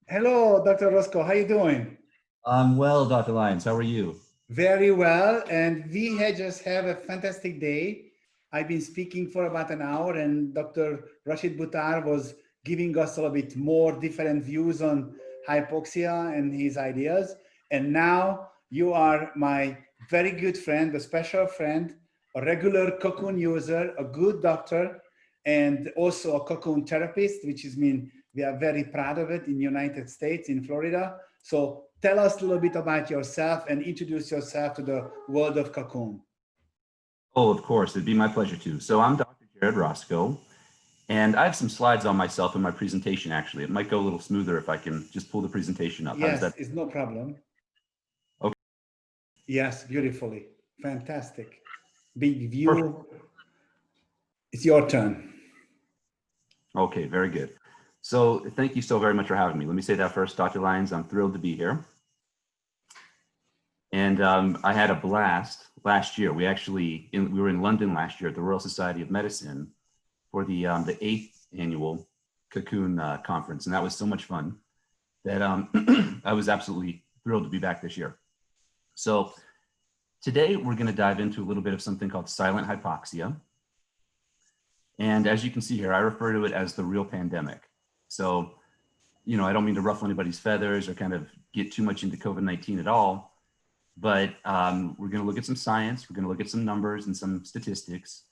Hello, Dr. Roscoe. How you doing? I'm well, Dr. Lyons. How are you? Very well. And we had just have a fantastic day. I've been speaking for about an hour, and Dr. Rashid Buttar was giving us a little bit more different views on hypoxia and his ideas. And now you are my very good friend, a special friend, a regular Cocoon user, a good doctor, and also a Cocoon therapist, which is mean we are very proud of it in United States, in Florida. So tell us a little bit about yourself and introduce yourself to the world of Cocoon. Oh, of course. It'd be my pleasure to. So I'm Dr. Jared Roscoe, and I have some slides on myself in my presentation, actually. It might go a little smoother if I can just pull the presentation up. How does Yes, that? it's no problem. Okay, Yes, beautifully. Fantastic. Big perfect. view. It's your turn. Okay, very good. So thank you so very much for having me. Let me say that first, Dr. Lyons. I'm thrilled to be here. And I had a blast last year. We were in London last year at the Royal Society of Medicine for the 8th annual Cocoon conference. And that was so much fun that I was absolutely thrilled to be back this year. So today we're going to dive into a little bit of something called silent hypoxia. And as you can see here, I refer to it as the real pandemic. So, I don't mean to ruffle anybody's feathers or kind of get too much into COVID-19 at all, but we're going to look at some science, we're going to look at some numbers and some statistics.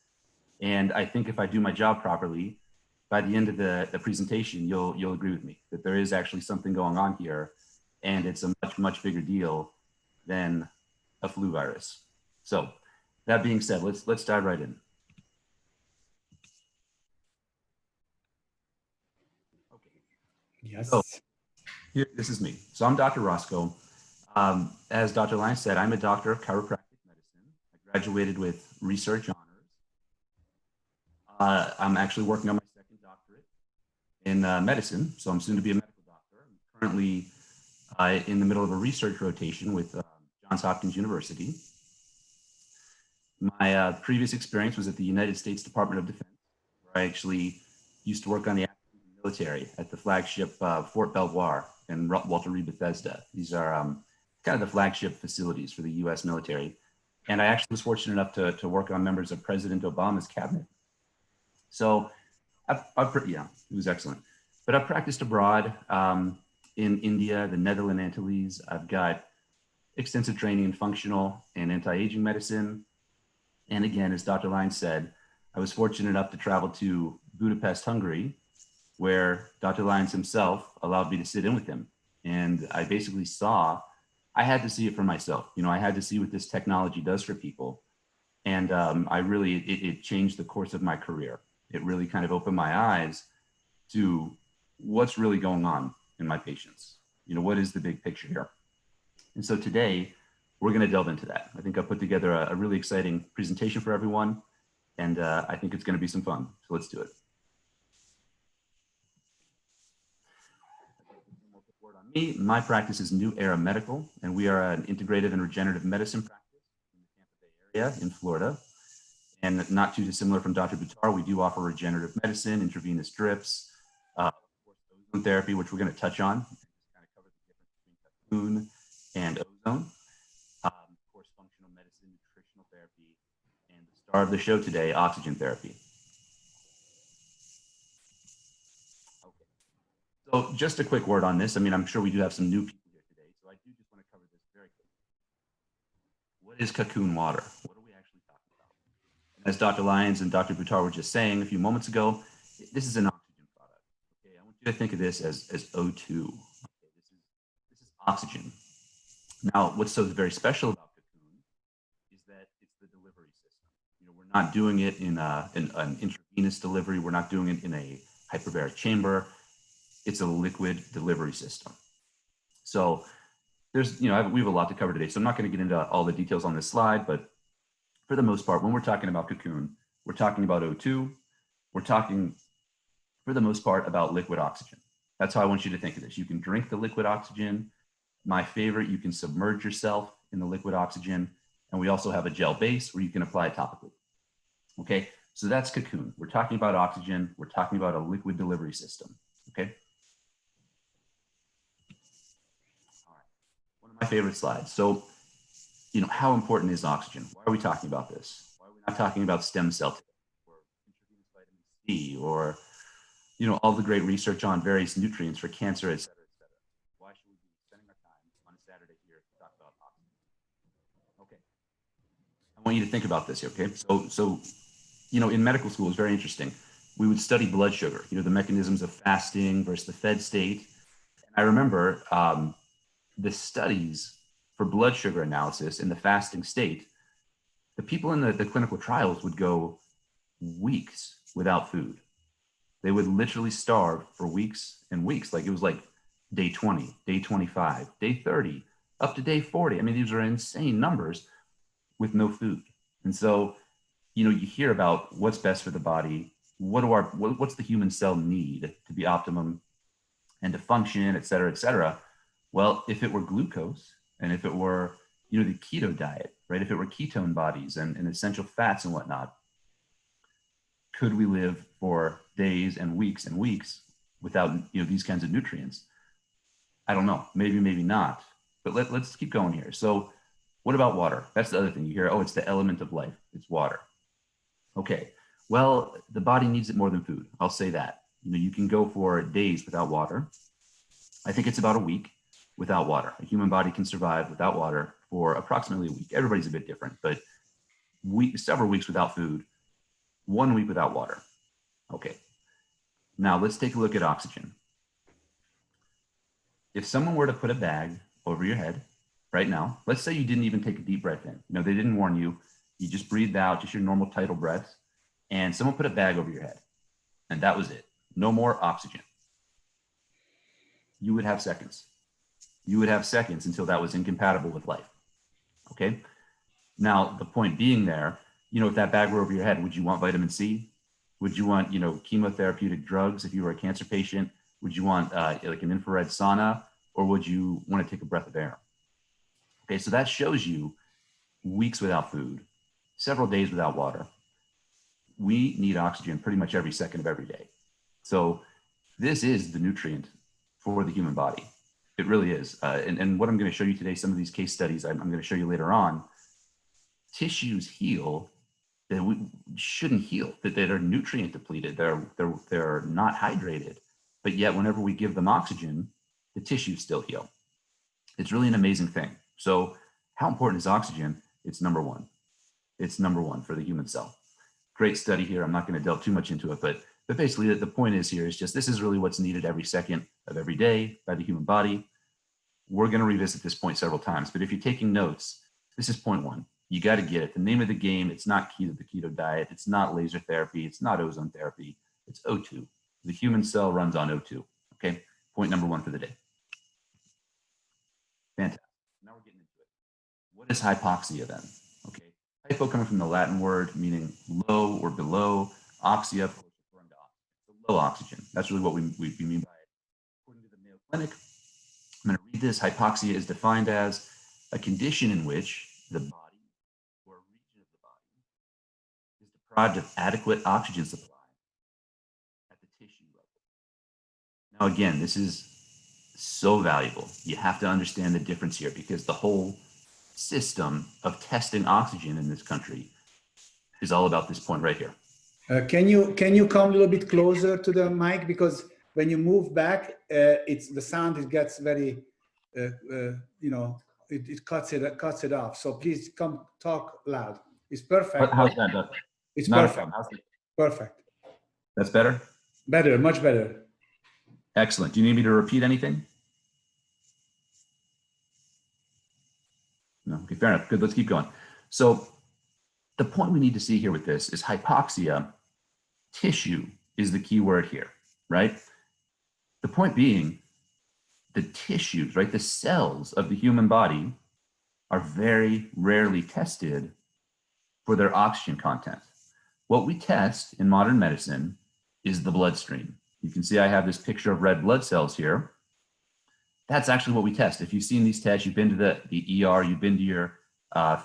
And I think if I do my job properly, by the end of the presentation, you'll agree with me that there is actually something going on here, and it's a much bigger deal than a flu virus. So that being said, let's dive right in. Okay. So Yes. here, this is me. So I'm Dr. Roscoe. As Dr. Lyons said, I'm a doctor of chiropractic medicine. I graduated with research honors. I'm actually working on my second doctorate in medicine, so I'm soon to be a medical doctor. I'm currently in the middle of a research rotation with Johns Hopkins University. My previous experience was at the United States Department of Defense, where I actually used to work on the military at the flagship Fort Belvoir and Walter Reed Bethesda. These are kind of the flagship facilities for the U.S. military. And I actually was fortunate enough to work on members of President Obama's cabinet. So, yeah, it was excellent. But I've practiced abroad in India, the Netherlands Antilles. I've got extensive training in functional and anti-aging medicine. And again, as Dr. Lyons said, I was fortunate enough to travel to Budapest, Hungary, where Dr. Lyons himself allowed me to sit in with him. And I basically I had to see it for myself. I had to see what this technology does for people. And it changed the course of my career. It really kind of opened my eyes to what's really going on in my patients. What is the big picture here? And so today, we're going to delve into that. I think I put together a really exciting presentation for everyone, and I think it's going to be some fun. So let's do it. My practice is New Era Medical, and we are an integrative and regenerative medicine practice in the Tampa Bay area in Florida. And not too dissimilar from Dr. Buttar, we do offer regenerative medicine, intravenous drips, of course, ozone therapy, which we're going to touch on, and just kind of cover the difference between Cocoon and ozone. Of course, functional medicine, nutritional therapy, and the star of the show today, oxygen therapy. Okay. So just a quick word on this. I'm sure we do have some new people here today, so I do just want to cover this very quickly. What is Cocoon Water? What are we actually talking about? And as Dr. Lyons and Dr. Buttar were just saying a few moments ago, this is an oxygen product. Okay, I want you to think of this as O2. Okay, this is oxygen. Now, what's so very special about Cocoon is that it's the delivery system. We're not doing it in an intravenous delivery. We're not doing it in a hyperbaric chamber. It's a liquid delivery system. So we have a lot to cover today. So I'm not going to get into all the details on this slide, but for the most part, when we're talking about Cocoon, we're talking about O2. We're talking, for the most part, about liquid oxygen. That's how I want you to think of this. You can drink the liquid oxygen. My favorite, you can submerge yourself in the liquid oxygen. And we also have a gel base where you can apply it topically. Okay, so that's Cocoon. We're talking about oxygen. We're talking about a liquid delivery system. Okay. my favorite slides. So, how important is oxygen? Why are we talking about this? Why are we not talking about stem cell or intravenous vitamin C or, all the great research on various nutrients for cancer, et cetera, et cetera? Why should we be spending our time on a Saturday here to talk about oxygen? Okay. I want you to think about this here, okay? So, in medical school, it's very interesting. We would study blood sugar, the mechanisms of fasting versus the fed state. And I remember the studies for blood sugar analysis in the fasting state, the people in the clinical trials would go weeks without food. They would literally starve for weeks and weeks. Like it was like day 20, day 25, day 30, up to day 40. I mean, these are insane numbers with no food. And so, you hear about what's best for the body. What's the human cell need to be optimum and to function, et cetera, et cetera. Well, if it were glucose and if it were, the keto diet, right? If it were ketone bodies and essential fats and whatnot, could we live for days and weeks without, these kinds of nutrients? I don't know, maybe not, but let's keep going here. So what about water? That's the other thing you hear. Oh, it's the element of life. It's water. Okay. Well, the body needs it more than food. I'll say that. You can go for days without water. I think it's about a week without water. A human body can survive without water for approximately a week. Everybody's a bit different, but several weeks without food, 1 week without water. Okay. Now let's take a look at oxygen. If someone were to put a bag over your head right now, let's say you didn't even take a deep breath in. They didn't warn you. You just breathed out, just your normal tidal breaths, and someone put a bag over your head, and that was it. No more oxygen. You would have seconds. You would have seconds until that was incompatible with life. Okay. Now, the point being there, if that bag were over your head, would you want vitamin C? Would you want, chemotherapeutic drugs if you were a cancer patient? Would you want like an infrared sauna, or would you want to take a breath of air? Okay. So that shows you weeks without food, several days without water. We need oxygen pretty much every second of every day. So this is the nutrient for the human body. It really is. And what I'm going to show you today, some of these case studies I'm going to show you later on, tissues heal that we shouldn't heal, that are nutrient depleted. They're not hydrated, but yet whenever we give them oxygen, the tissues still heal. It's really an amazing thing. So how important is oxygen? It's number one. It's number one for the human cell. Great study here. I'm not going to delve too much into it, but basically the point is here is just this is really what's needed every second of every day by the human body. We're going to revisit this point several times, but if you're taking notes, this is point one. You got to get it. The name of the game, it's not the keto diet. It's not laser therapy. It's not ozone therapy. It's O2. The human cell runs on O2. Okay. Point number one for the day. Fantastic. Now we're getting into it. What is hypoxia then? Okay. Hypo coming from the Latin word meaning low or below. Oxia, of course, referring to oxygen. So low oxygen. That's really what we mean by it. According to the Mayo Clinic, I'm going to read this. Hypoxia is defined as a condition in which the body or a region of the body is deprived of adequate oxygen supply at the tissue level. Now, again, this is so valuable. You have to understand the difference here because the whole system of testing oxygen in this country is all about this point right here. Can you come a little bit closer to the mic, because when you move back, the sound it gets very, it cuts it off. So please come talk loud. It's perfect. How's that, Doug? It's not perfect. Perfect. That's better? Better, much better. Excellent. Do you need me to repeat anything? No. Okay, fair enough. Good. Let's keep going. So the point we need to see here with this is hypoxia. Tissue is the key word here, right? The point being, the tissues, right, the cells of the human body are very rarely tested for their oxygen content. What we test in modern medicine is the bloodstream. You can see I have this picture of red blood cells here. That's actually what we test. If you've seen these tests, you've been to the ER, you've been to your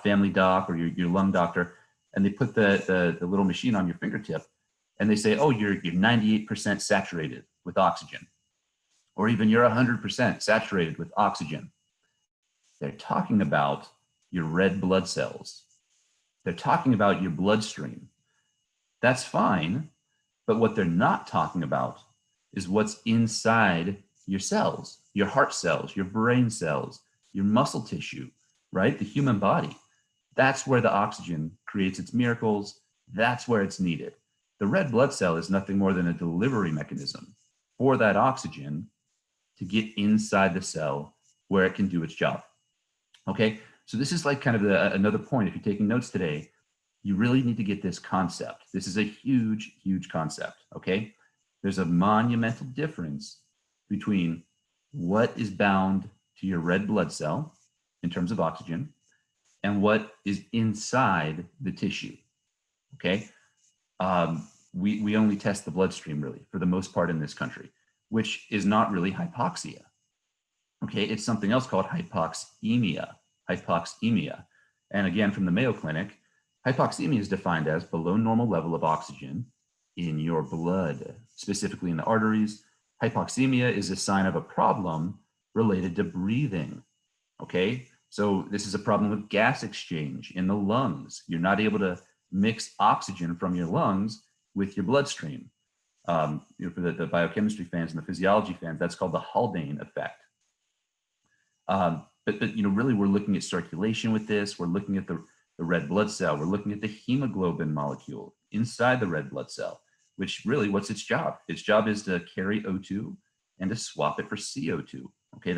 family doc or your lung doctor, and they put the little machine on your fingertip, and they say, oh, you're 98% saturated with oxygen, or even you're 100% saturated with oxygen. They're talking about your red blood cells. They're talking about your bloodstream. That's fine, but what they're not talking about is what's inside your cells, your heart cells, your brain cells, your muscle tissue, right? The human body. That's where the oxygen creates its miracles. That's where it's needed. The red blood cell is nothing more than a delivery mechanism for that oxygen to get inside the cell where it can do its job. Okay, so this is like kind of another point. If you're taking notes today, you really need to get this concept. This is a huge, huge concept, okay? There's a monumental difference between what is bound to your red blood cell in terms of oxygen and what is inside the tissue, okay? We only test the bloodstream really for the most part in this country, which is not really hypoxia, okay? It's something else called hypoxemia. And again, from the Mayo Clinic, hypoxemia is defined as below normal level of oxygen in your blood, specifically in the arteries. Hypoxemia is a sign of a problem related to breathing, okay? So this is a problem with gas exchange in the lungs. You're not able to mix oxygen from your lungs with your bloodstream. For the biochemistry fans and the physiology fans, that's called the Haldane effect. But really we're looking at circulation with this. We're looking at the red blood cell. We're looking at the hemoglobin molecule inside the red blood cell, which really, what's its job? Its job is to carry O2 and to swap it for CO2. Okay,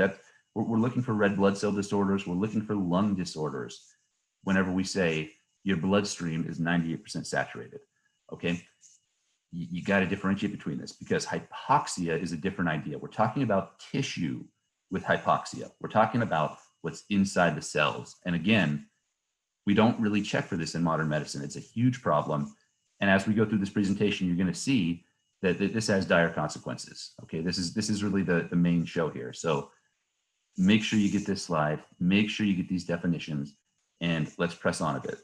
we're looking for red blood cell disorders. We're looking for lung disorders whenever we say your bloodstream is 98% saturated. Okay, you got to differentiate between this because hypoxia is a different idea. We're talking about tissue with hypoxia. We're talking about what's inside the cells. And again, we don't really check for this in modern medicine. It's a huge problem. And as we go through this presentation, you're going to see that this has dire consequences. Okay, this is really the main show here. So make sure you get this slide, make sure you get these definitions, and let's press on a bit.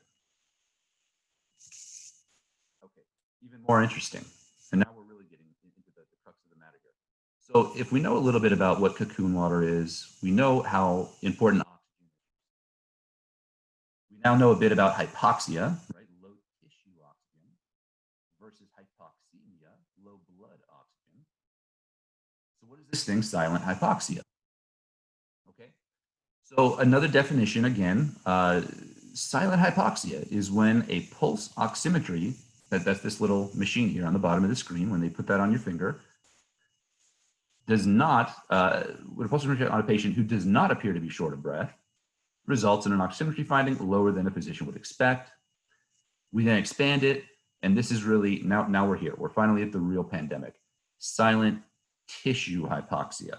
Okay, even more interesting. And now we're really getting into the crux of the matter here. So if we know a little bit about what cocoon water is, we know how important oxygen is. We now know a bit about hypoxia, right? Low tissue oxygen versus hypoxemia, low blood oxygen. So what is this thing, silent hypoxia? Okay, so another definition again, silent hypoxia is when a pulse oximetry, that's this little machine here on the bottom of the screen, when they put that on your finger, does not, with a pulse oximetry on a patient who does not appear to be short of breath, results in an oximetry finding lower than a physician would expect. We then expand it, and this is really, now we're here. We're finally at the real pandemic. Silent tissue hypoxia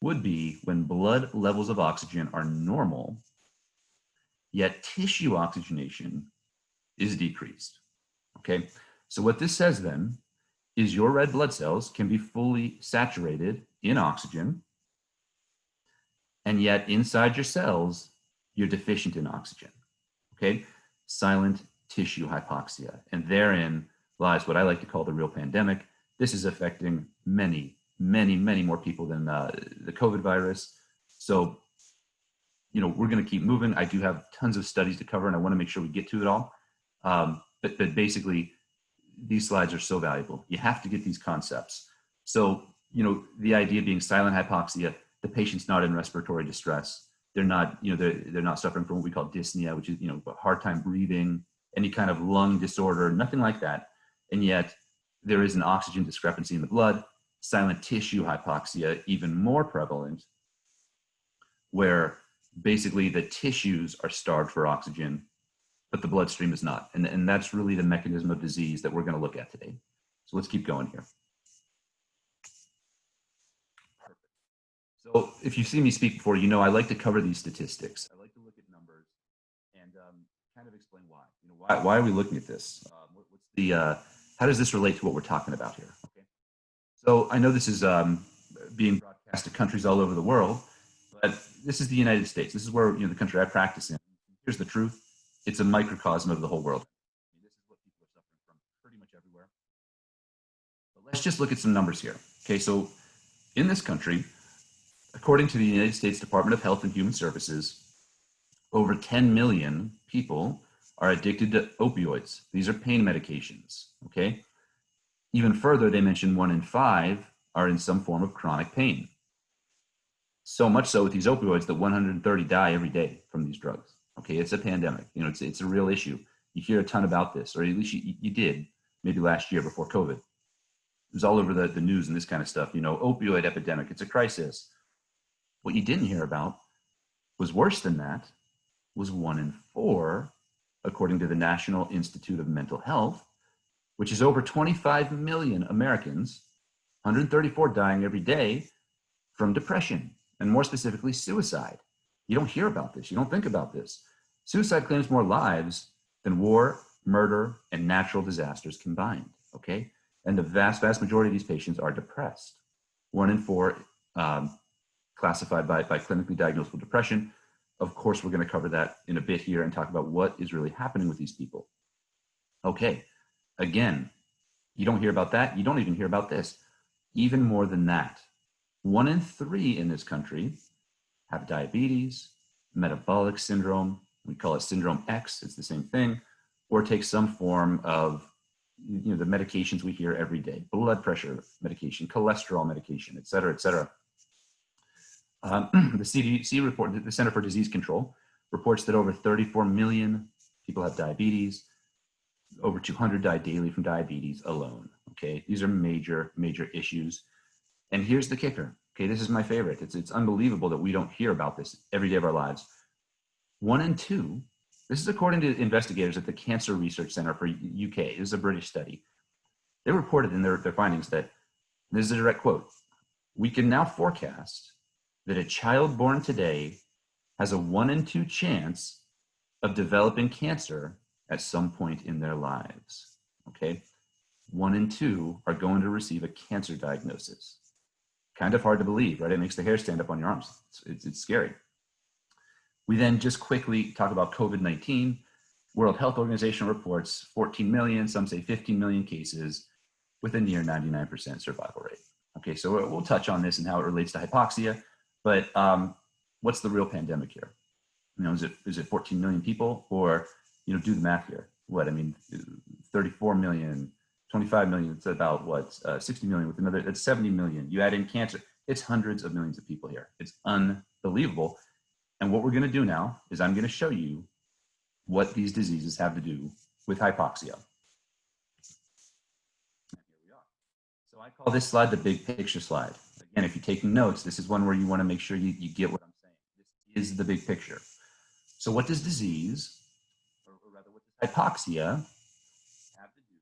would be when blood levels of oxygen are normal, yet tissue oxygenation is decreased. Okay, so what this says then is your red blood cells can be fully saturated in oxygen, and yet inside your cells, you're deficient in oxygen. Okay, silent tissue hypoxia. And therein lies what I like to call the real pandemic. This is affecting many, many, many more people than the COVID virus. So, we're going to keep moving. I do have tons of studies to cover, and I want to make sure we get to it all. But basically, these slides are so valuable. You have to get these concepts. So, the idea being silent hypoxia, the patient's not in respiratory distress. They're not, they're not suffering from what we call dyspnea, which is, a hard time breathing, any kind of lung disorder, nothing like that. And yet there is an oxygen discrepancy in the blood. Silent tissue hypoxia, even more prevalent, where basically the tissues are starved for oxygen, but the bloodstream is not. And that's really the mechanism of disease that we're going to look at today. So let's keep going here. Perfect. So if you've seen me speak before, I like to cover these statistics. I like to look at numbers and kind of explain why. Why are we looking at this? What's the how does this relate to what we're talking about here? Okay. So I know this is being broadcast to countries all over the world, but this is the United States. This is where the country I practice in. Here's the truth: it's a microcosm of the whole world. This is what people are suffering from pretty much everywhere. But let's just look at some numbers here. Okay, so in this country, According to the United States Department of Health and Human Services, over 10 million people are addicted to opioids. These are pain medications, okay? Even further, they mention 1 in 5 are in some form of chronic pain. So much so with these opioids that 130 die every day from these drugs. Okay, it's a pandemic. You know, it's a real issue. You hear a ton about this, or at least you did maybe last year before COVID. It was all over the news and this kind of stuff. You know, opioid epidemic, it's a crisis. What you didn't hear about was worse than that, was 1 in 4, according to the National Institute of Mental Health, which is over 25 million Americans, 134 dying every day from depression, and more specifically, suicide. You don't hear about this. You don't think about this. Suicide claims more lives than war, murder, and natural disasters combined, okay? And the vast majority of these patients are depressed. 1 in 4 classified by clinically diagnosable depression. Of course, we're going to cover that in a bit here and talk about what is really happening with these people. Okay, again, you don't hear about that. You don't even hear about this. Even more than that, 1 in 3 in this country have diabetes, metabolic syndrome. We call it syndrome X. It's the same thing, or take some form of, you know, the medications we hear every day: blood pressure medication, cholesterol medication, et cetera, et cetera. The CDC report, the Center for Disease Control, reports that over 34 million people have diabetes. Over 200 die daily from diabetes alone. Okay, these are major issues. And here's the kicker. Okay, this is my favorite. It's unbelievable that we don't hear about this every day of our lives. 1 in 2. This is according to investigators at the Cancer Research Center for UK. This is a British study. They reported in their findings that, this is a direct quote, "We can now forecast that a child born today has a 1 in 2 chance of developing cancer at some point in their lives." Okay, 1 in 2 are going to receive a cancer diagnosis. Kind of hard to believe, right? It makes the hair stand up on your arms. It's scary. We then just quickly talk about COVID-19. World Health Organization reports 14 million, some say 15 million cases with a near 99% survival rate. Okay, so we'll touch on this and how it relates to hypoxia, but what's the real pandemic here? You know, is it 14 million people, or, you know, do the math here. What, I mean, 34 million, 25 million, it's about what, 60 million with another, that's 70 million. You add in cancer, it's hundreds of millions of people here. It's unbelievable. And what we're going to do now is I'm going to show you what these diseases have to do with hypoxia. Here we are. So I call this slide the big picture slide. Again, if you're taking notes, this is one where you want to make sure you get what I'm saying. This is the big picture. So what does disease, or rather what does hypoxia have to do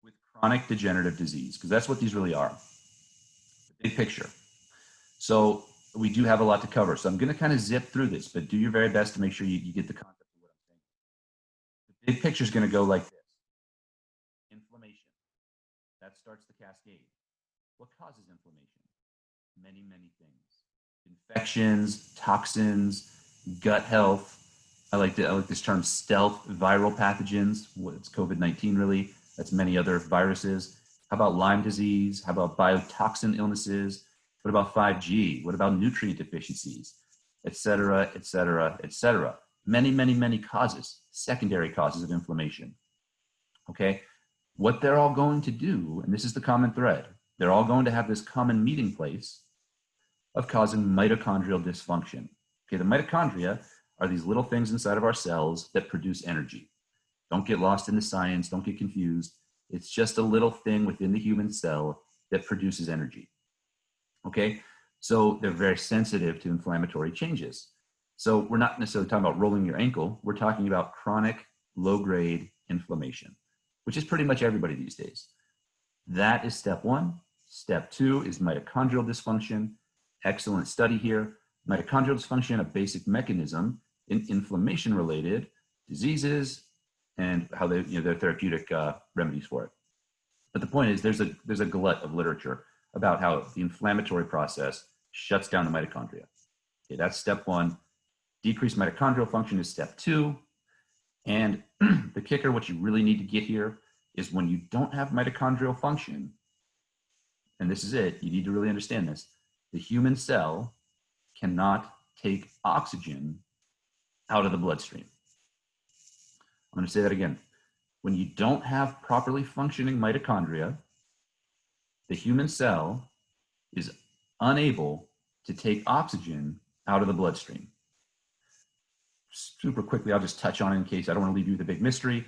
with chronic degenerative disease? Because that's what these really are, the big picture. So we do have a lot to cover. So I'm going to kind of zip through this, but do your very best to make sure you get the concept of what I'm saying. The big picture is going to go like this. Inflammation. That starts the cascade. What causes inflammation? Many things. Infections, toxins, gut health. I like this term, stealth viral pathogens. What's COVID-19 really? That's many other viruses. How about Lyme disease? How about biotoxin illnesses? What about 5G? What about nutrient deficiencies? Et cetera, et cetera, et cetera. Many causes, secondary causes of inflammation. Okay, what they're all going to do, and this is the common thread, they're all going to have this common meeting place of causing mitochondrial dysfunction. Okay, the mitochondria are these little things inside of our cells that produce energy. Don't get lost in the science, don't get confused. It's just a little thing within the human cell that produces energy. Okay, so they're very sensitive to inflammatory changes. So we're not necessarily talking about rolling your ankle. We're talking about chronic low-grade inflammation, which is pretty much everybody these days. That is step 1. Step 2 is mitochondrial dysfunction. Excellent study here. Mitochondrial dysfunction, a basic mechanism in inflammation-related diseases and how they, you know, their therapeutic remedies for it. But the point is, there's a glut of literature about how the inflammatory process shuts down the mitochondria. Okay, that's step 1. Decreased mitochondrial function is step 2. And the kicker, what you really need to get here, is when you don't have mitochondrial function, and this is it, you need to really understand this, the human cell cannot take oxygen out of the bloodstream. I'm going to say that again. When you don't have properly functioning mitochondria, the human cell is unable to take oxygen out of the bloodstream. Super quickly, I'll just touch on it in case I don't want to leave you with a big mystery.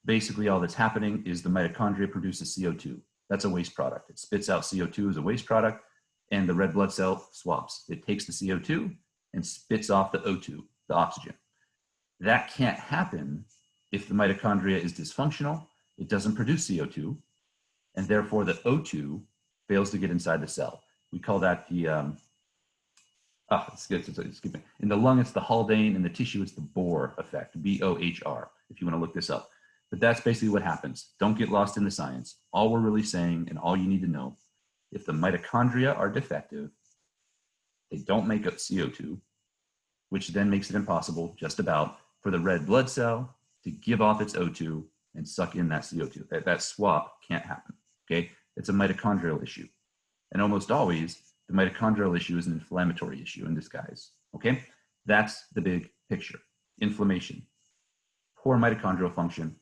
Basically, all that's happening is the mitochondria produces CO2. That's a waste product. It spits out CO2 as a waste product, and the red blood cell swaps. It takes the CO2 and spits off the O2, the oxygen. That can't happen if the mitochondria is dysfunctional. It doesn't produce CO2, and therefore the O2 fails to get inside the cell. We call that the, in the lung, it's the Haldane, in the tissue, it's the Bohr effect, B-O-H-R, if you want to look this up. But that's basically what happens. Don't get lost in the science. All we're really saying, and all you need to know, if the mitochondria are defective, they don't make up CO2, which then makes it impossible, just about, for the red blood cell to give off its O2 and suck in that CO2. That swap can't happen, okay? It's a mitochondrial issue. And almost always, the mitochondrial issue is an inflammatory issue in disguise, okay? That's the big picture. Inflammation, poor mitochondrial function,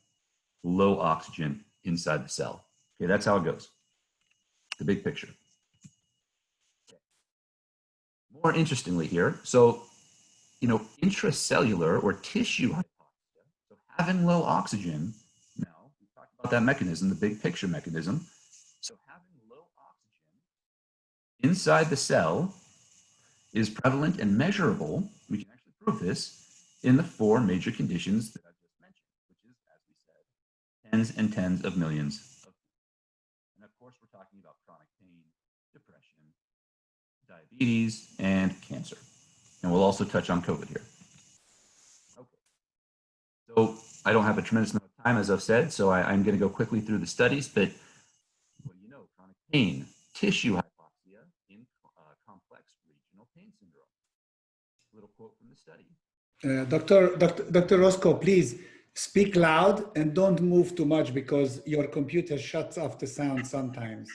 low oxygen inside the cell. Okay, that's how it goes. The big picture. More interestingly here, so, intracellular or tissue hypoxia, so having low oxygen, now, we talked about that mechanism, the big picture mechanism. So having low oxygen inside the cell is prevalent and measurable. We can actually prove this in the 4 major conditions that I just mentioned, which is, as we said, tens and tens of millions of people. And of course, we're talking about chronic pain, depression, diabetes, and cancer. And we'll also touch on COVID here. Okay. So I don't have a tremendous amount of time, as I've said, so I'm going to go quickly through the studies, but what do you know? Chronic pain, tissue hypoxia in complex regional pain syndrome. A little quote from the study. Dr. Roscoe, please speak loud and don't move too much because your computer shuts off the sound sometimes.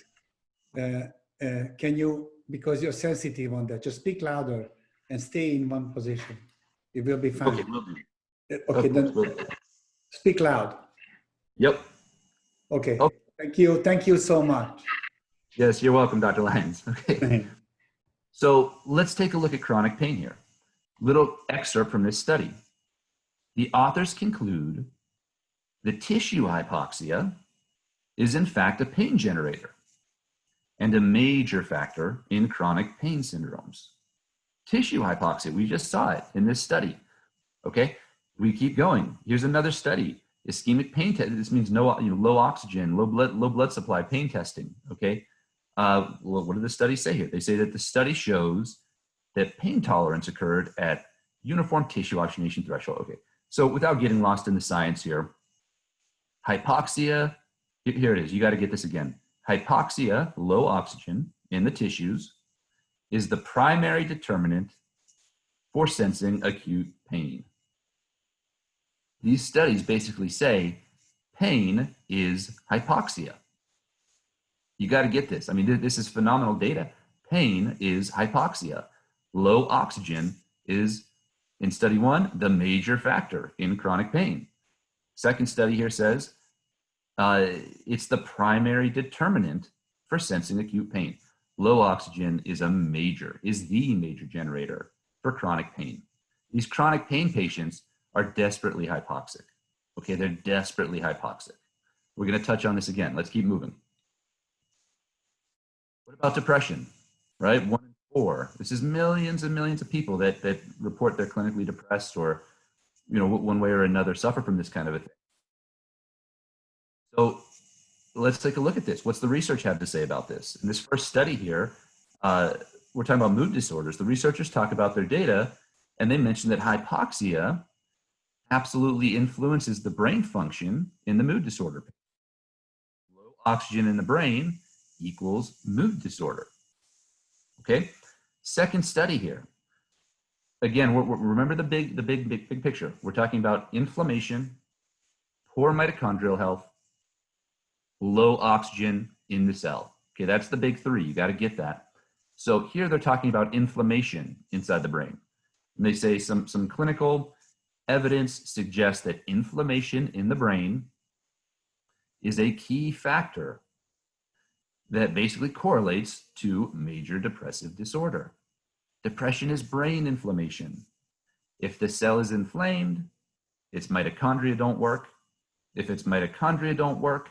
Can you, because you're sensitive on that, just speak louder and stay in one position. It will be fine. Okay, will do. Okay, then speak loud. Yep. Okay. Thank you. Thank you so much. Yes, you're welcome, Dr. Lyons. Okay. So let's take a look at chronic pain here. Little excerpt from this study. The authors conclude the tissue hypoxia is in fact a pain generator and a major factor in chronic pain syndromes. Tissue hypoxia, we just saw it in this study. Okay, we keep going. Here's another study. Ischemic pain test. This means low oxygen, low blood supply pain testing. Okay, well, what do the studies say here? They say that the study shows that pain tolerance occurred at uniform tissue oxygenation threshold. Okay, so without getting lost in the science here, hypoxia. Here it is. You got to get this again. Hypoxia, low oxygen in the tissues, is the primary determinant for sensing acute pain. These studies basically say pain is hypoxia. You got to get this. I mean, this is phenomenal data. Pain is hypoxia. Low oxygen is, in study 1, the major factor in chronic pain. Second study here says it's the primary determinant for sensing acute pain. Low oxygen is the major generator for chronic pain. These chronic pain patients are desperately hypoxic. Okay, they're desperately hypoxic. We're going to touch on this again. Let's keep moving. What about depression? Right, 1 in 4. This is millions and millions of people that report they're clinically depressed or, one way or another suffer from this kind of a thing. So let's take a look at this. What's the research have to say about this? In this first study here, we're talking about mood disorders. The researchers talk about their data, and they mention that hypoxia absolutely influences the brain function in the mood disorder. Low oxygen in the brain equals mood disorder. Okay. Second study here. Again, remember the big picture. We're talking about inflammation, poor mitochondrial health, low oxygen in the cell. Okay, that's the big 3. You got to get that. So here they're talking about inflammation inside the brain. And they say some clinical evidence suggests that inflammation in the brain is a key factor that basically correlates to major depressive disorder. Depression is brain inflammation. If the cell is inflamed, its mitochondria don't work. If its mitochondria don't work,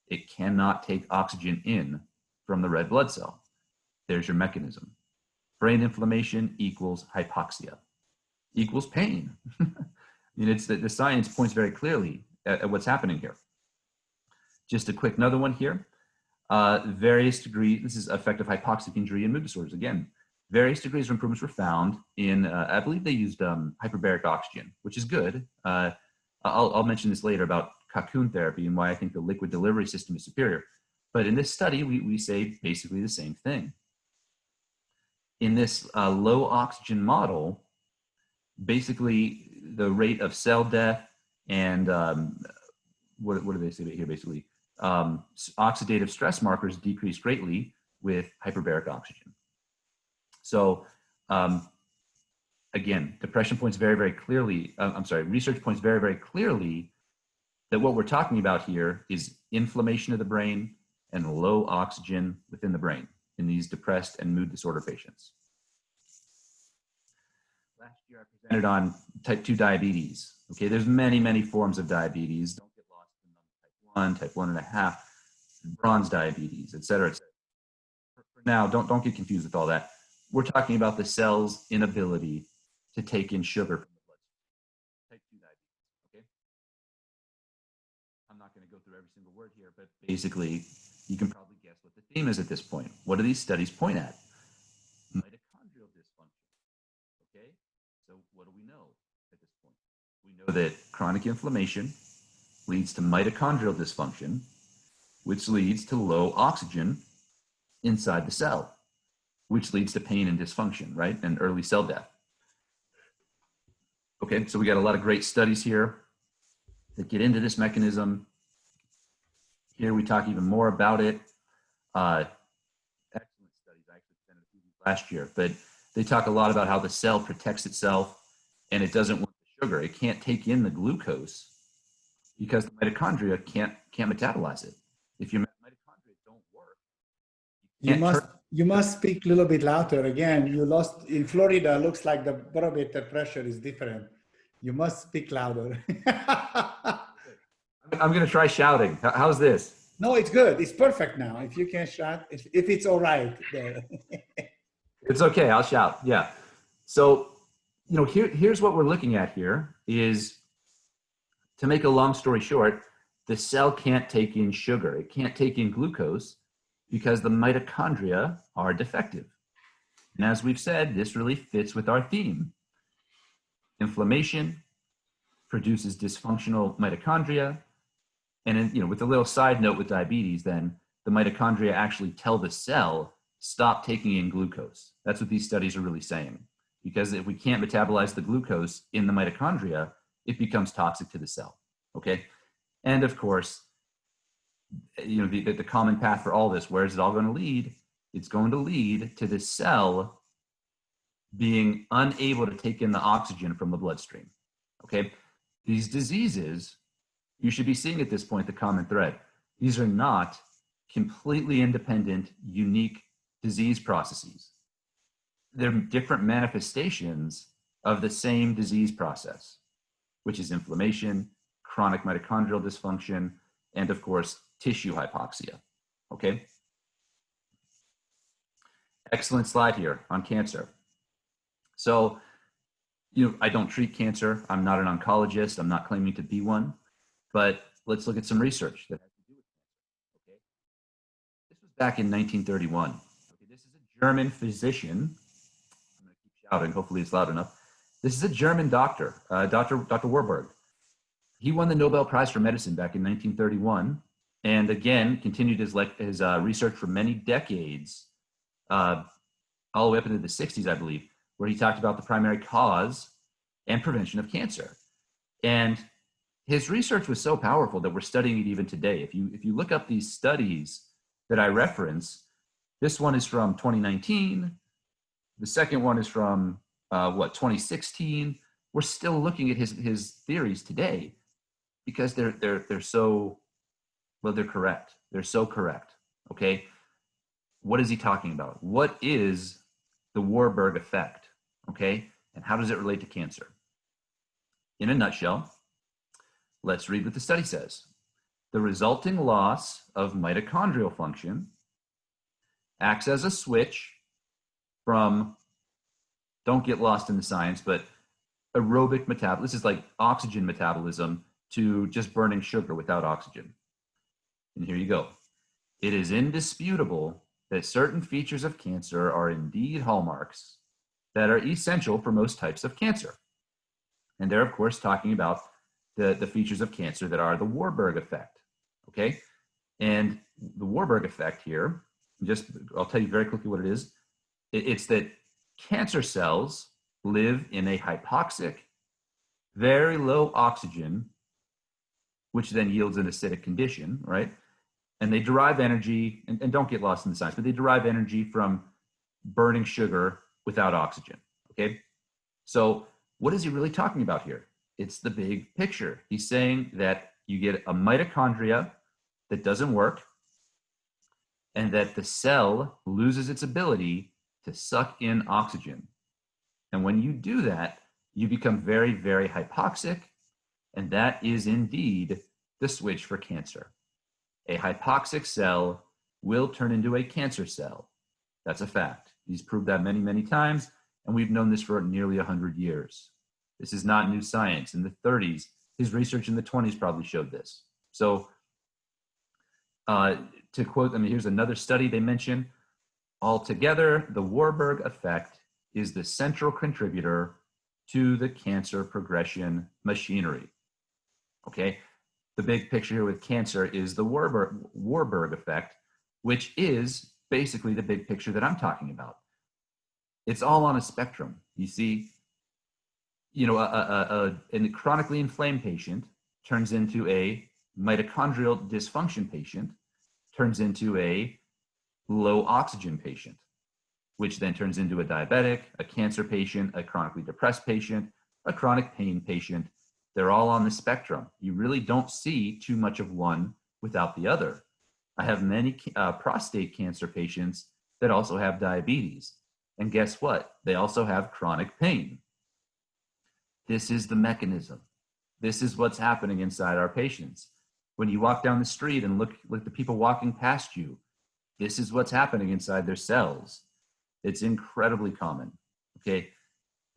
it cannot take oxygen in from the red blood cell. There's your mechanism. Brain inflammation equals hypoxia, equals pain. I mean, it's the science points very clearly at what's happening here. Just a quick another one here. Various degrees, this is effective hypoxic injury and mood disorders. Again, various degrees of improvements were found in, I believe they used hyperbaric oxygen, which is good. I'll mention this later about Kaqun therapy and why I think the liquid delivery system is superior. But in this study, we say basically the same thing. In this low oxygen model, basically the rate of cell death and what do they say here basically? Oxidative stress markers decrease greatly with hyperbaric oxygen. So again, depression points very, very clearly, research points very, very clearly that what we're talking about here is inflammation of the brain and low oxygen within the brain in these depressed and mood disorder patients. Last year I presented on type 2 diabetes. Okay, there's many, many forms of diabetes. Don't get lost in them. Type 1, type 1.5, bronze diabetes, et cetera, et cetera. For now, don't get confused with all that. We're talking about the cell's inability to take in sugar from the blood. Type 2 diabetes, okay? I'm not going to go through every single word here, but basically, you can probably guess what the theme is at this point. What do these studies point at? Mitochondrial dysfunction, okay? So what do we know at this point? We know that chronic inflammation leads to mitochondrial dysfunction, which leads to low oxygen inside the cell, which leads to pain and dysfunction, right? And early cell death. Okay, so we got a lot of great studies here that get into this mechanism. Here we talk even more about it. Excellent studies. I actually presented a few last year, but they talk a lot about how the cell protects itself and it doesn't want the sugar. It can't take in the glucose because the mitochondria can't metabolize it. If your mitochondria don't work, you must speak a little bit louder. Again, you lost in Florida. Looks like the barometer pressure is different. You must speak louder. I'm going to try shouting. How's this? No, it's good. It's perfect now. If you can shout, if it's all right. It's okay. I'll shout. Yeah. So, you know, here's what we're looking at here is, to make a long story short, the cell can't take in sugar. It can't take in glucose because the mitochondria are defective. And as we've said, this really fits with our theme. Inflammation produces dysfunctional mitochondria. And, you know, with a little side note with diabetes, then the mitochondria actually tell the cell, stop taking in glucose. That's what these studies are really saying. Because if we can't metabolize the glucose in the mitochondria, it becomes toxic to the cell, okay? And of course, you know, the common path for all this, where is it all going to lead? It's going to lead to the cell being unable to take in the oxygen from the bloodstream, okay? These diseases, you should be seeing at this point the common thread. These are not completely independent, unique disease processes. They're different manifestations of the same disease process, which is inflammation, chronic mitochondrial dysfunction, and of course, tissue hypoxia, okay? Excellent slide here on cancer. So, you know, I don't treat cancer. I'm not an oncologist. I'm not claiming to be one, but let's look at some research that has to do with cancer, okay? This was back in 1931. Okay, this is a German physician. I'm gonna keep shouting, hopefully it's loud enough. This is a German doctor, Dr. Warburg. He won the Nobel Prize for Medicine back in 1931, and again, continued his research for many decades, all the way up into the 60s, I believe, where he talked about the primary cause and prevention of cancer. And his research was so powerful that we're studying it even today. If you look up these studies that I reference, This one is from 2019. The second one is from 2016. We're still looking at his theories today because they're so, well, they're correct. They're so correct. Okay. What is he talking about? What is the Warburg effect? Okay. And how does it relate to cancer? In a nutshell, let's read what the study says. The resulting loss of mitochondrial function acts as a switch from, don't get lost in the science, but aerobic metabolism. This is like oxygen metabolism to just burning sugar without oxygen. And here you go. It is indisputable that certain features of cancer are indeed hallmarks that are essential for most types of cancer. And they're, of course, talking about the features of cancer that are the Warburg effect. Okay. And the Warburg effect here, I'll tell you very quickly what it is. It's that cancer cells live in a hypoxic, very low oxygen, which then yields an acidic condition, right? And they derive energy, and don't get lost in the science, but they derive energy from burning sugar without oxygen, okay? So what is he really talking about here? It's the big picture. He's saying that you get a mitochondria that doesn't work, and that the cell loses its ability to suck in oxygen. And when you do that, you become very, very hypoxic, and that is indeed the switch for cancer. A hypoxic cell will turn into a cancer cell. That's a fact. He's proved that many, many times, and we've known this for nearly 100 years. This is not new science. In the 30s, his research in the 20s probably showed this. So to quote, here's another study they mention. Altogether, the Warburg effect is the central contributor to the cancer progression machinery. Okay, the big picture here with cancer is the Warburg effect, which is basically the big picture that I'm talking about. It's all on a spectrum. You see, a chronically inflamed patient turns into a mitochondrial dysfunction patient, turns into a low oxygen patient, which then turns into a diabetic, a cancer patient, a chronically depressed patient, a chronic pain patient. They're all on the spectrum. You really don't see too much of one without the other. I have many prostate cancer patients that also have diabetes. And guess what? They also have chronic pain. This is the mechanism. This is what's happening inside our patients. When you walk down the street and look at the people walking past you, this is what's happening inside their cells. It's incredibly common, okay?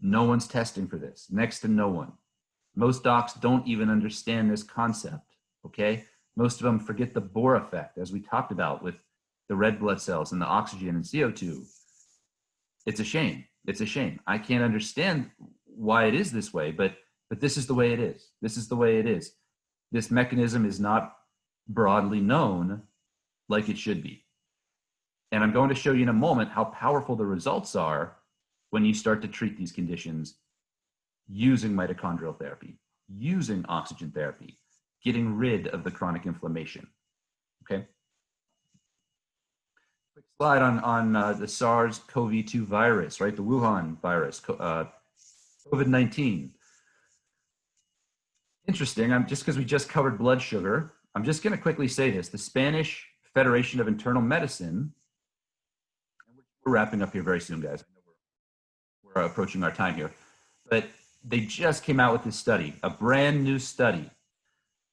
No one's testing for this, next to no one. Most docs don't even understand this concept, okay? Most of them forget the Bohr effect, as we talked about with the red blood cells and the oxygen and CO2. It's a shame. It's a shame. I can't understand why it is this way, but this is the way it is. This is the way it is. This mechanism is not broadly known like it should be. And I'm going to show you in a moment how powerful the results are when you start to treat these conditions using mitochondrial therapy, using oxygen therapy, getting rid of the chronic inflammation, okay? Quick slide on the SARS-CoV-2 virus, right? The Wuhan virus, COVID-19. Interesting, just because we just covered blood sugar, I'm just gonna quickly say this. The Spanish Federation of Internal Medicine, and we're wrapping up here very soon, guys. I know we're approaching our time here, but they just came out with this study, a brand new study,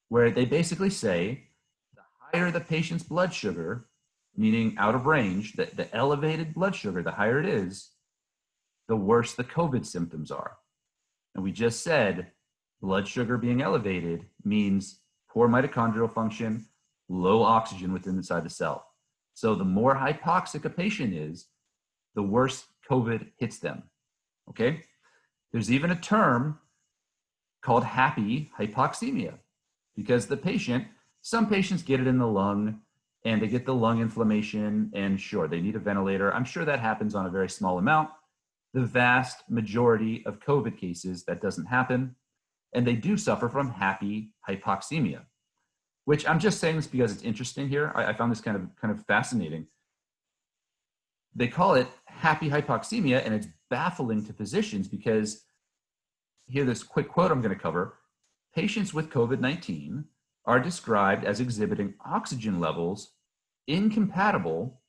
where they basically say the higher the patient's blood sugar, meaning out of range, the elevated blood sugar, the higher it is, the worse the COVID symptoms are. And we just said blood sugar being elevated means poor mitochondrial function, low oxygen within inside the cell. So the more hypoxic a patient is, the worse COVID hits them, okay? There's even a term called happy hypoxemia, because the patient, some patients get it in the lung and they get the lung inflammation, and sure, they need a ventilator. I'm sure that happens on a very small amount. The vast majority of COVID cases, that doesn't happen, and they do suffer from happy hypoxemia, which I'm just saying this because it's interesting here. I found this kind of fascinating. they call it happy hypoxemia, and it's baffling to physicians because here, this quick quote I'm going to cover. Patients with COVID-19 are described as exhibiting oxygen levels incompatible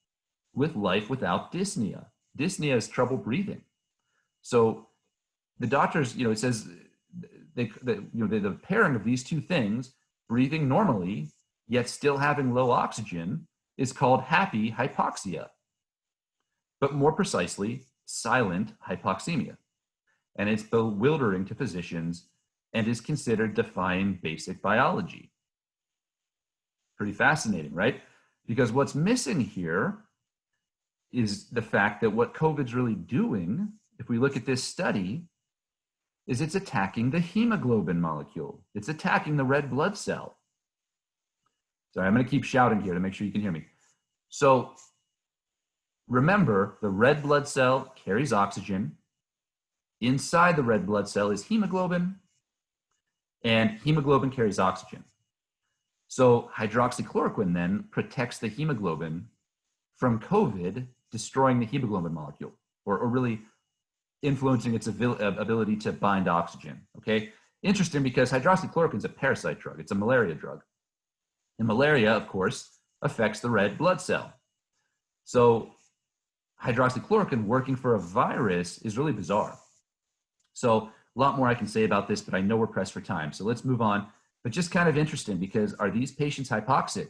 with life without dyspnea. Dyspnea is trouble breathing. So the doctors, it says the pairing of these two things, breathing normally, yet still having low oxygen, is called happy hypoxia. But more precisely, silent hypoxemia. And it's bewildering to physicians and is considered defying basic biology. Pretty fascinating, right? Because what's missing here is the fact that what COVID's really doing, if we look at this study, is it's attacking the hemoglobin molecule. It's attacking the red blood cell. Sorry, I'm going to keep shouting here to make sure you can hear me. So remember, the red blood cell carries oxygen. Inside the red blood cell is hemoglobin, and hemoglobin carries oxygen. So hydroxychloroquine then protects the hemoglobin from COVID destroying the hemoglobin molecule, or really influencing its ability to bind oxygen, okay? Interesting, because hydroxychloroquine is a parasite drug. It's a malaria drug. And malaria, of course, affects the red blood cell. So hydroxychloroquine working for a virus is really bizarre. So a lot more I can say about this, but I know we're pressed for time. So let's move on. But just kind of interesting, because are these patients hypoxic?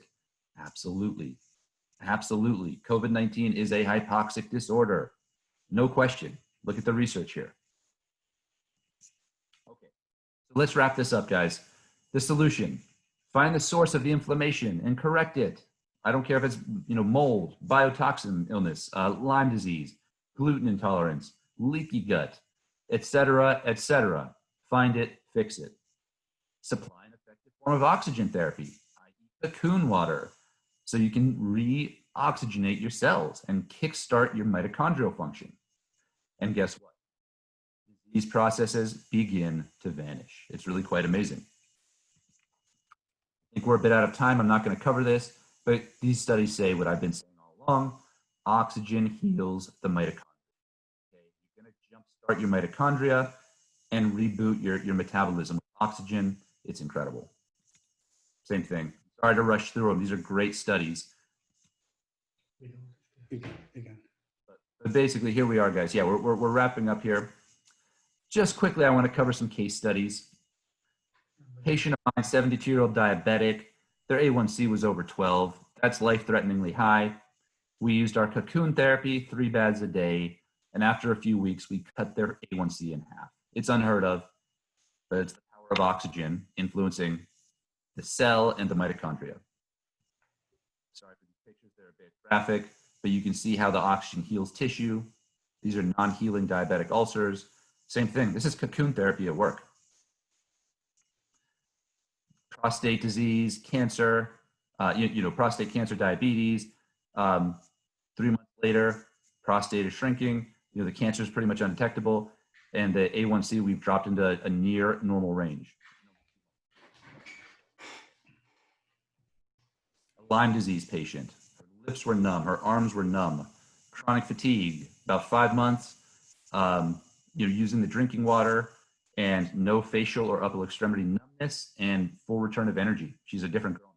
Absolutely. Absolutely. COVID-19 is a hypoxic disorder. No question. Look at the research here. Okay. So let's wrap this up, guys. The solution: find the source of the inflammation and correct it. I don't care if it's mold, biotoxin illness, Lyme disease, gluten intolerance, leaky gut, etc., etc. Find it, fix it. Supply an effective form of oxygen therapy, i.e. Cocoon Water, so you can re-oxygenate your cells and kickstart your mitochondrial function. And guess what? These processes begin to vanish. It's really quite amazing. I think we're a bit out of time. I'm not going to cover this, but these studies say what I've been saying all along: oxygen heals the mitochondria. Okay? You're going to jumpstart your mitochondria and reboot your metabolism with oxygen. It's incredible. Same thing. Sorry to rush through them. These are great studies. But basically, here we are, guys. Yeah, we're wrapping up here. Just quickly, I want to cover some case studies. Patient of mine, 72-year-old diabetic. Their A1C was over 12. That's life-threateningly high. We used our Cocoon therapy, 3 baths a day, and after a few weeks, we cut their A1C in half. It's unheard of, but it's the power of oxygen influencing the cell and the mitochondria. Sorry for these pictures, they're a bit graphic, but you can see how the oxygen heals tissue. These are non-healing diabetic ulcers. Same thing, this is Cocoon therapy at work. Prostate disease, cancer, prostate cancer, diabetes. 3 months later, prostate is shrinking. The cancer is pretty much undetectable, and the A1C we've dropped into a near normal range. A Lyme disease patient. Her lips were numb, her arms were numb. Chronic fatigue, about 5 months. Using the drinking water, and no facial or upper extremity numbness, and full return of energy. She's a different girl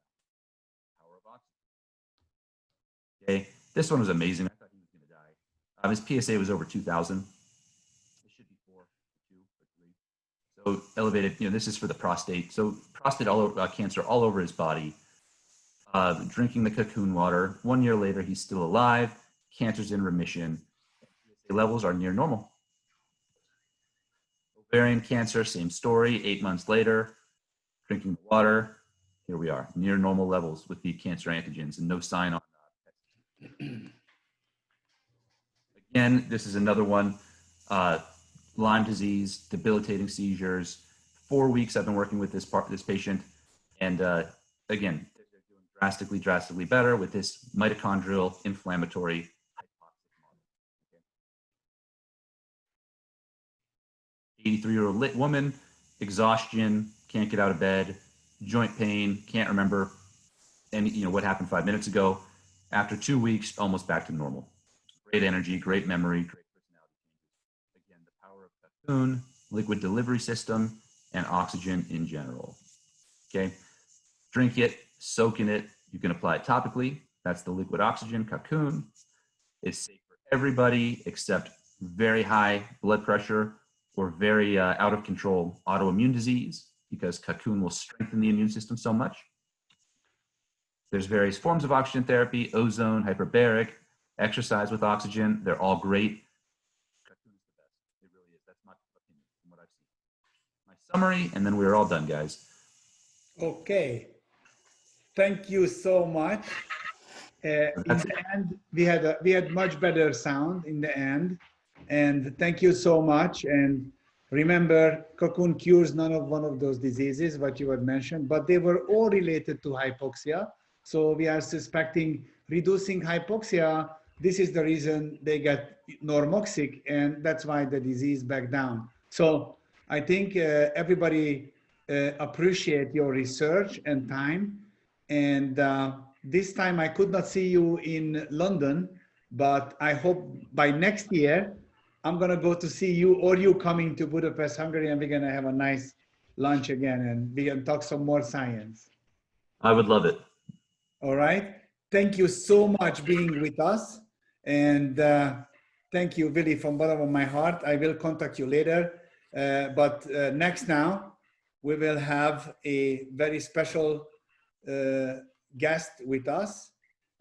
now. Power of oxygen. Okay, this one was amazing. I thought he was going to die. His PSA was over 2,000. It should be 4, 2, or 3. So elevated. This is for the prostate. So prostate cancer all over his body. Drinking the Cocoon Water. 1 year later, he's still alive. Cancer's in remission. PSA levels are near normal. Ovarian cancer, same story, 8 months later, drinking the water, here we are, near normal levels with the cancer antigens and no sign on that. Again, this is another one, Lyme disease, debilitating seizures. 4 weeks I've been working with this patient, and again, they're doing drastically better with this mitochondrial inflammatory 83-year-old woman, exhaustion, can't get out of bed, joint pain, can't remember what happened 5 minutes ago. After 2 weeks, almost back to normal. great energy, great memory, great personality changes. Again, the power of Kaqun, liquid delivery system, and oxygen in general. Okay, drink it, soak in it. You can apply it topically. That's the liquid oxygen, Kaqun. It's safe for everybody except very high blood pressure or very out of control autoimmune disease, because Kaqun will strengthen the immune system so much. There's various forms of oxygen therapy, ozone, hyperbaric, exercise with oxygen. They're all great. Kaqun is the best. It really is. That's my opinion from what I've seen. My summary, and then we're all done, guys. Okay. Thank you so much. In the end, we had much better sound in the end. And thank you so much. And remember, Cocoon cures none of one of those diseases, what you had mentioned, but they were all related to hypoxia. So we are suspecting reducing hypoxia. This is the reason they get normoxic, and that's why the disease back down. So I think everybody appreciate your research and time. And this time I could not see you in London, but I hope by next year, I'm going to go to see you, or you coming to Budapest, Hungary, and we're going to have a nice lunch again, and we can talk some more science. I would love it. All right. Thank you so much being with us. And thank you, Willie, from the bottom of my heart. I will contact you later. But next now, we will have a very special guest with us,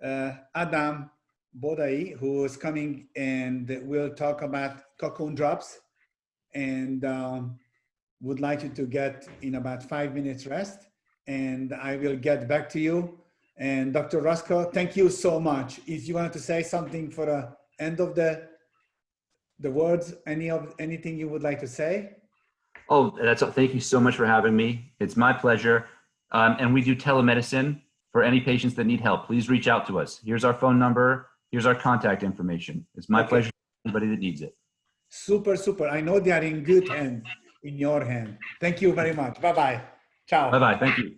Adam Bodai, who is coming and will talk about cocoon drops, and would like you to get in about 5 minutes rest, and I will get back to you. And Dr. Roscoe, thank you so much. If you wanted to say something for the end of the words, anything you would like to say? Oh, thank you so much for having me. It's my pleasure. And we do telemedicine for any patients that need help. Please reach out to us. Here's our phone number. Here's our contact information. It's my pleasure for anybody that needs it. Super, super. I know they are in good hands, in your hand. Thank you very much. Bye-bye. Ciao. Bye-bye. Thank you.